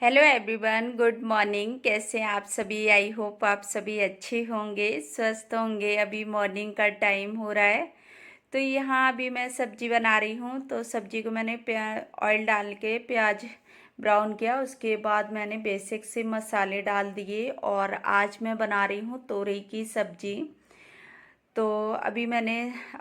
Hello everyone, good morning. कैसे हैं आप सभी? आई होप आप सभी अच्छे होंगे, स्वस्थ होंगे। अभी मॉर्निंग का टाइम हो रहा है। तो यहाँ अभी मैं सब्जी बना रही हूँ। तो सब्जी को मैंने ऑयल डाल के प्याज ब्राउन किया। उसके बाद मैंने बेसिक से मसाले डाल दिए और आज मैं बना रही हूँ तोरई की सब्जी। तो अभी मैंने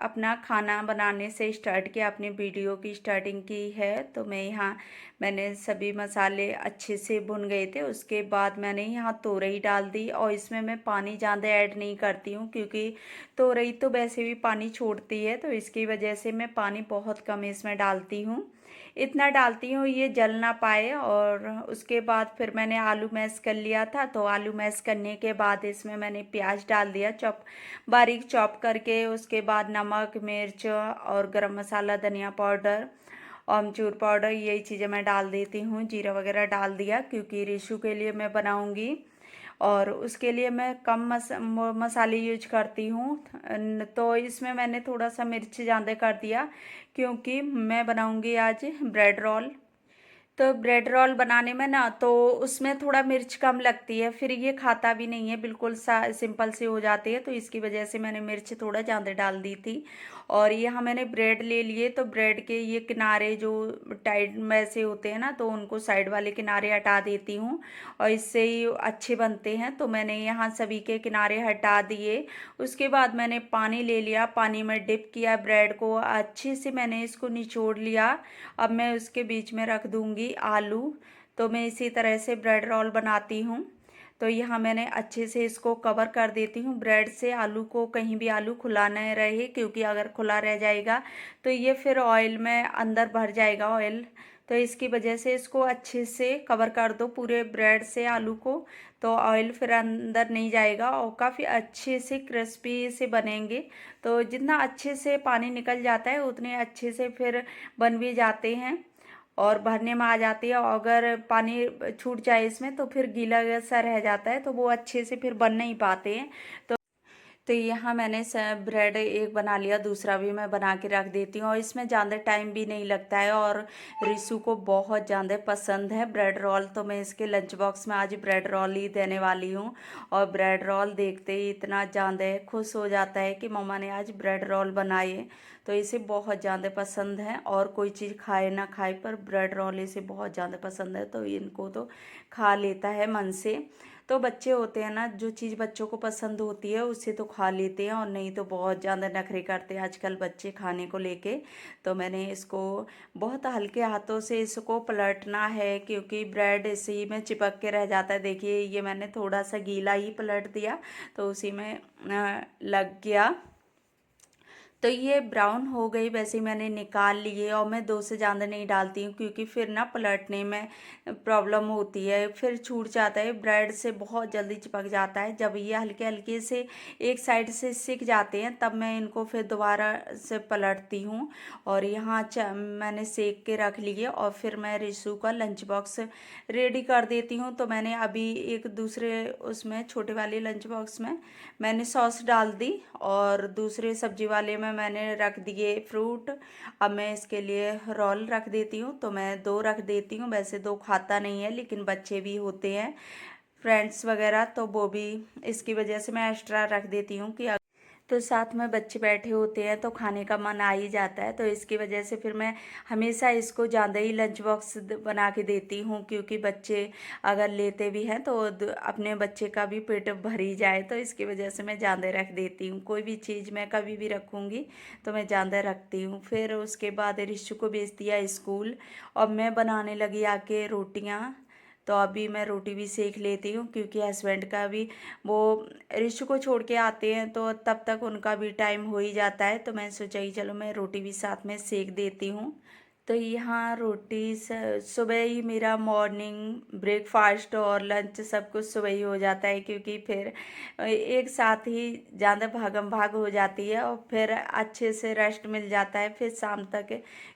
अपना खाना बनाने से स्टार्ट किया, अपनी वीडियो की स्टार्टिंग की है। तो मैंने सभी मसाले अच्छे से भुन गए थे। उसके बाद मैंने यहाँ तोरई डाल दी और इसमें मैं पानी ज़्यादा ऐड नहीं करती हूँ क्योंकि तोरई तो वैसे भी पानी छोड़ती है। तो इसकी वजह से मैं पानी बहुत कम इसमें डालती हूँ, इतना डालती हूँ ये जल ना पाए। और उसके बाद फिर मैंने आलू मैश कर लिया था। तो आलू मैश करने के बाद इसमें मैंने प्याज डाल दिया बारीक चॉप करके। उसके बाद नमक, मिर्च और गरम मसाला, धनिया पाउडर, अमचूर पाउडर, यही चीज़ें मैं डाल देती हूँ। जीरा वगैरह डाल दिया क्योंकि रिशु के लिए मैं बनाऊँगी और उसके लिए मैं कम मसाले यूज करती हूँ। तो इसमें मैंने थोड़ा सा मिर्च ज़्यादा कर दिया क्योंकि मैं बनाऊँगी आज ब्रेड रोल। तो ब्रेड रोल बनाने में ना तो उसमें थोड़ा मिर्च कम लगती है, फिर ये खाता भी नहीं है, बिल्कुल सा सिंपल सी हो जाती है। तो इसकी वजह से मैंने मिर्च थोड़ा ज़्यादा डाल दी थी। और यहाँ मैंने ब्रेड ले लिए। तो ब्रेड के ये किनारे जो टाइट में से होते हैं ना, तो उनको साइड वाले किनारे हटा देती हूँ और इससे ही अच्छे बनते हैं। तो मैंने यहाँ सभी के किनारे हटा दिए। उसके बाद मैंने पानी ले लिया, पानी में डिप किया ब्रेड को, अच्छे से मैंने इसको निचोड़ लिया। अब मैं उसके बीच में रख दूंगी आलू। तो मैं इसी तरह से ब्रेड रोल बनाती हूँ। तो यहाँ मैंने अच्छे से इसको कवर कर देती हूँ ब्रेड से। आलू को कहीं भी आलू खुला नहीं रहे क्योंकि अगर खुला रह जाएगा तो ये फिर ऑयल में अंदर भर जाएगा ऑयल। तो इसकी वजह से इसको अच्छे से कवर कर दो पूरे ब्रेड से आलू को, तो ऑयल फिर अंदर नहीं जाएगा और काफ़ी अच्छे से क्रिस्पी से बनेंगे। तो जितना अच्छे से पानी निकल जाता है उतने अच्छे से फिर बन भी जाते हैं और भरने में आ जाती है। और अगर पानी छूट जाए इसमें तो फिर गीला सा रह जाता है, तो वो अच्छे से फिर बन नहीं पाते हैं। तो यहाँ मैंने ब्रेड एक बना लिया, दूसरा भी मैं बना के रख देती हूँ और इसमें ज़्यादा टाइम भी नहीं लगता है। और रिशु को बहुत ज़्यादा पसंद है ब्रेड रोल। तो मैं इसके लंच बॉक्स में आज ब्रेड रोल ही देने वाली हूँ। और ब्रेड रोल देखते ही इतना ज़्यादा खुश हो जाता है कि मम्मा ने आज ब्रेड रोल बनाए। तो इसे बहुत ज़्यादा पसंद है और कोई चीज़ खाए ना खाए पर ब्रेड रोल इसे बहुत ज़्यादा पसंद है। तो इनको तो खा लेता है मन से। तो बच्चे होते हैं ना, जो चीज़ बच्चों को पसंद होती है उसे तो खा लेते हैं और नहीं तो बहुत ज़्यादा नखरे करते हैं आजकल बच्चे खाने को लेके। तो मैंने इसको बहुत हल्के हाथों से इसको पलटना है क्योंकि ब्रेड इसी में चिपक के रह जाता है। देखिए ये मैंने थोड़ा सा गीला ही पलट दिया तो उसी में लग गया। तो ये ब्राउन हो गई, वैसे ही मैंने निकाल लिए और मैं दो से ज़्यादा नहीं डालती हूँ क्योंकि फिर ना पलटने में प्रॉब्लम होती है, फिर छूट जाता है, ब्रेड से बहुत जल्दी चिपक जाता है। जब ये हल्के हल्के से एक साइड से सिक जाते हैं तब मैं इनको फिर दोबारा से पलटती हूँ। और यहाँ मैंने सेक के रख लिए और फिर मैं रिशु का लंच बॉक्स रेडी कर देती हूँ। तो मैंने अभी एक दूसरे उसमें छोटे वाले लंच बॉक्स में मैंने सॉस डाल दी और दूसरे सब्जी वाले में मैंने रख दिए फ्रूट। अब मैं इसके लिए रोल रख देती हूँ। तो मैं दो रख देती हूँ, वैसे दो खाता नहीं है लेकिन बच्चे भी होते हैं फ्रेंड्स वगैरह, तो वो भी इसकी वजह से मैं एक्स्ट्रा रख देती हूँ कि तो साथ में बच्चे बैठे होते हैं तो खाने का मन आ ही जाता है। तो इसकी वजह से फिर मैं हमेशा इसको ज़्यादा ही लंच बॉक्स बना के देती हूँ क्योंकि बच्चे अगर लेते भी हैं तो अपने बच्चे का भी पेट भर ही जाए। तो इसकी वजह से मैं ज़्यादा रख देती हूँ। कोई भी चीज़ मैं कभी भी रखूँगी तो मैं ज़्यादा रखती हूँ। फिर उसके बाद रिशु को भेज दिया स्कूल और मैं बनाने लगी आके रोटियाँ। तो अभी मैं रोटी भी सेक लेती हूँ क्योंकि हस्बैंड का भी वो रिशु को छोड़ के आते हैं तो तब तक उनका भी टाइम हो ही जाता है। तो मैं सोचा ही चलो मैं रोटी भी साथ में सेक देती हूँ। तो यहाँ रोटी सुबह ही मेरा मॉर्निंग ब्रेकफास्ट और लंच सब कुछ सुबह ही हो जाता है क्योंकि फिर एक साथ ही ज़्यादा भागम भाग हो जाती है और फिर अच्छे से रेस्ट मिल जाता है फिर शाम तक।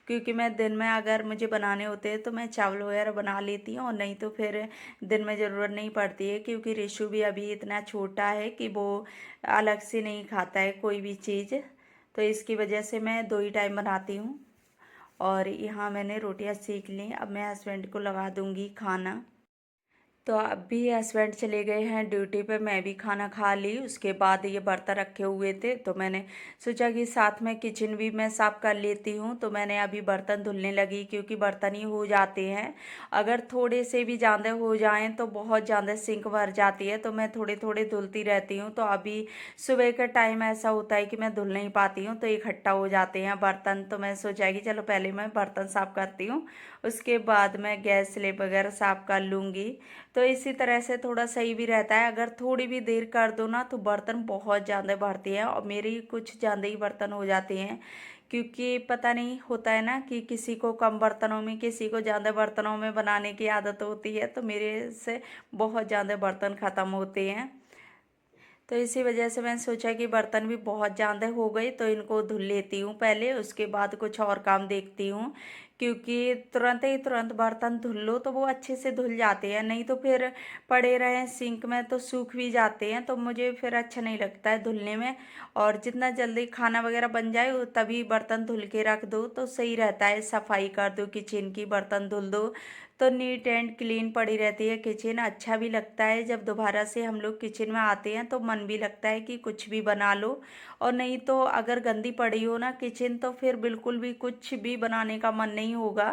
क्योंकि मैं दिन में अगर मुझे बनाने होते हैं तो मैं चावल वगैरह बना लेती हूँ और नहीं तो फिर दिन में ज़रूरत नहीं पड़ती है क्योंकि रिशु भी अभी इतना छोटा है कि वो अलग से नहीं खाता है कोई भी चीज़। तो इसकी वजह से मैं दो ही टाइम बनाती हूँ। और यहाँ मैंने रोटियां सेक ली, अब मैं हस्बैंड को लगा दूंगी खाना। तो अभी हस्बैंड चले गए हैं ड्यूटी पे, मैं भी खाना खा ली। उसके बाद ये बर्तन रखे हुए थे तो मैंने सोचा कि साथ में किचन भी मैं साफ कर लेती हूँ। तो मैंने अभी बर्तन धुलने लगी, क्योंकि बर्तन ही हो जाते हैं। अगर थोड़े से भी ज़्यादा हो जाएं तो बहुत ज़्यादा सिंक भर जाती है, तो मैं थोड़े थोड़े धुलती रहती हूँ। तो अभी सुबह का टाइम ऐसा होता है कि मैं धुल नहीं पाती हूँ, तो इकट्ठा हो जाते हैं बर्तन। तो मैं सोचा कि चलो पहले मैं बर्तन साफ करती हूँ, उसके बाद मैं गैस स्लेब वगैरह साफ कर लूँगी। तो इसी तरह से थोड़ा सही भी रहता है। अगर थोड़ी भी देर कर दो ना तो बर्तन बहुत ज़्यादा बढ़ती हैं, और मेरी कुछ ज़्यादा ही बर्तन हो जाते हैं। क्योंकि पता नहीं होता है ना कि किसी को कम बर्तनों में, किसी को ज़्यादा बर्तनों में बनाने की आदत होती है। तो मेरे से बहुत ज़्यादा बर्तन ख़त्म होते हैं। तो इसी वजह से मैंने सोचा कि बर्तन भी बहुत ज़्यादा हो गई, तो इनको धुल लेती हूँ पहले, उसके बाद कुछ और काम देखती हूँ। क्योंकि तुरंत ही तुरंत बर्तन धुल लो तो वो अच्छे से धुल जाते हैं, नहीं तो फिर पड़े रहें सिंक में तो सूख भी जाते हैं, तो मुझे फिर अच्छा नहीं लगता है धुलने में। और जितना जल्दी खाना वगैरह बन जाए तभी बर्तन धुल के रख दो तो सही रहता है। सफाई कर दो किचन की, बर्तन धुल दो तो नीट एंड क्लीन पड़ी रहती है किचन। अच्छा भी लगता है जब दोबारा से हम लोग किचन में आते हैं, तो मन भी लगता है कि कुछ भी बना लो। और नहीं तो अगर गंदी पड़ी हो ना किचन, तो फिर बिल्कुल भी कुछ भी बनाने का मन नहीं होगा।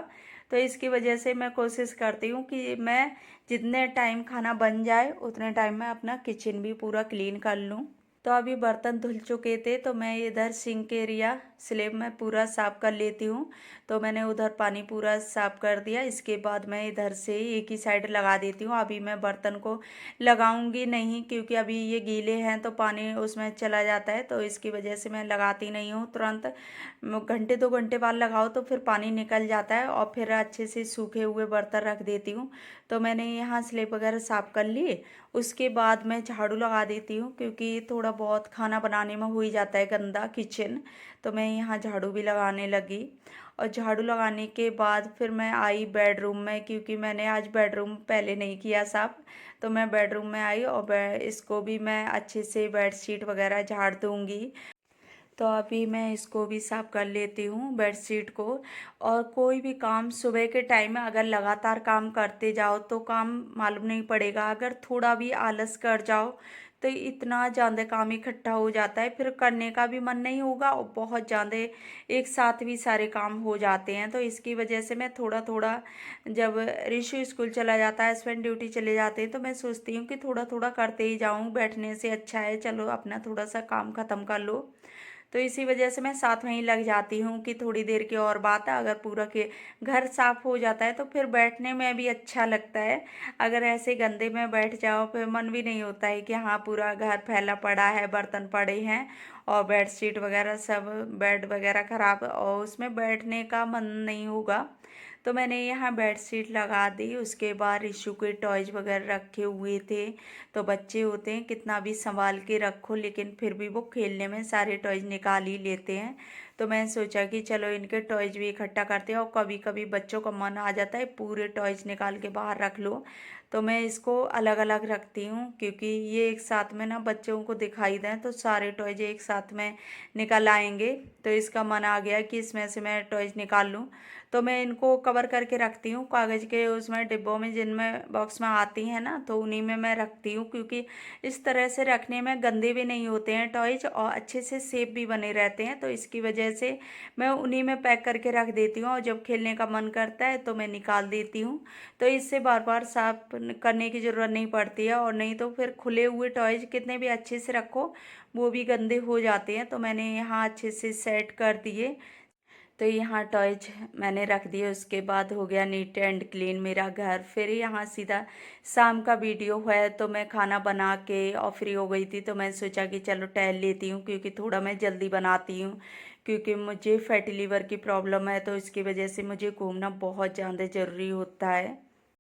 तो इसकी वजह से मैं कोशिश करती हूँ कि मैं जितने टाइम खाना बन जाए उतने टाइम में अपना किचन भी पूरा क्लीन कर लूँ। तो अभी बर्तन धुल चुके थे, तो मैं इधर सिंक एरिया स्लैब में पूरा साफ कर लेती हूँ। तो मैंने उधर पानी पूरा साफ कर दिया। इसके बाद मैं इधर से एक ही साइड लगा देती हूँ। अभी मैं बर्तन को लगाऊंगी नहीं, क्योंकि अभी ये गीले हैं तो पानी उसमें चला जाता है, तो इसकी वजह से मैं लगाती नहीं हूँ तुरंत। घंटे 2 घंटे बाद लगाओ तो फिर पानी निकल जाता है, और फिर अच्छे से सूखे हुए बर्तन रख देती हूँ। तो मैंने यहाँ स्लैब वगैरह साफ कर लिए। उसके बाद मैं झाड़ू लगा देती हूँ, क्योंकि थोड़ा बहुत खाना बनाने में हो ही जाता है गंदा किचन। तो मैं यहाँ झाड़ू भी लगाने लगी। और झाड़ू लगाने के बाद फिर मैं आई बेडरूम में, क्योंकि मैंने आज बेडरूम पहले नहीं किया साफ। तो मैं बेडरूम में आई और इसको भी मैं अच्छे से बेडशीट वगैरह झाड़ दूँगी। तो अभी मैं इसको भी साफ कर लेती हूँ बेडशीट को। और कोई भी काम सुबह के टाइम में अगर लगातार काम करते जाओ तो काम मालूम नहीं पड़ेगा। अगर थोड़ा भी आलस कर जाओ तो इतना ज़्यादा काम इकट्ठा हो जाता है, फिर करने का भी मन नहीं होगा, और बहुत ज़्यादा एक साथ भी सारे काम हो जाते हैं। तो इसकी वजह से मैं थोड़ा थोड़ा, जब ऋषु स्कूल चला जाता है, हस्बैंड ड्यूटी चले जाते हैं, तो मैं सोचती हूँ कि थोड़ा थोड़ा करते ही जाऊँ, बैठने से अच्छा है चलो अपना थोड़ा सा काम ख़त्म कर लो। तो इसी वजह से मैं साथ में ही लग जाती हूँ कि थोड़ी देर की और बात है। अगर पूरा के घर साफ हो जाता है तो फिर बैठने में भी अच्छा लगता है। अगर ऐसे गंदे में बैठ जाओ फिर मन भी नहीं होता है कि हाँ पूरा घर फैला पड़ा है, बर्तन पड़े हैं और बेडशीट वगैरह सब, बेड वगैरह खराब, और उसमें बैठने का मन नहीं होगा। तो मैंने यहाँ बेडशीट लगा दी। उसके बाद ऋषु के टॉयज वगैरह रखे हुए थे। तो बच्चे होते हैं कितना भी संभाल के रखो, लेकिन फिर भी वो खेलने में सारे टॉयज निकाल ही लेते हैं। तो मैंने सोचा कि चलो इनके टॉयज भी इकट्ठा करते हैं, और कभी कभी बच्चों का मन आ जाता है पूरे टॉयज निकाल के बाहर रख लो। तो मैं इसको अलग अलग रखती हूँ, क्योंकि ये एक साथ में ना बच्चों को दिखाई दें तो सारे टॉयज एक साथ में निकल आएंगे। तो इसका मन आ गया कि इसमें से मैं टॉयज निकाल लूँ। तो मैं इनको कवर करके रखती हूँ कागज़ के उसमें डिब्बों में, जिनमें बॉक्स में आती हैं ना, तो उन्हीं में मैं रखती हूँ। क्योंकि इस तरह से रखने में गंदे भी नहीं होते हैं टॉयज, और अच्छे से सेफ भी बने रहते हैं। तो इसकी वजह से मैं उन्हीं में पैक करके रख देती हूँ, और जब खेलने का मन करता है तो मैं निकाल देती हूँ। तो इससे बार बार साफ करने की ज़रूरत नहीं पड़ती है। और नहीं तो फिर खुले हुए टॉयज कितने भी अच्छे से रखो वो भी गंदे हो जाते हैं। तो मैंने यहाँ अच्छे से सेट कर दिए। तो यहाँ टॉयज मैंने रख दिए। उसके बाद हो गया नीट एंड क्लीन मेरा घर। फिर यहाँ सीधा शाम का वीडियो है, तो मैं खाना बना के और फ्री हो गई थी, तो मैं सोचा कि चलो टहल लेती हूँ, क्योंकि थोड़ा मैं जल्दी बनाती हूँ। क्योंकि मुझे फैटी लीवर की प्रॉब्लम है, तो इसकी वजह से मुझे घूमना बहुत ज़्यादा ज़रूरी होता है।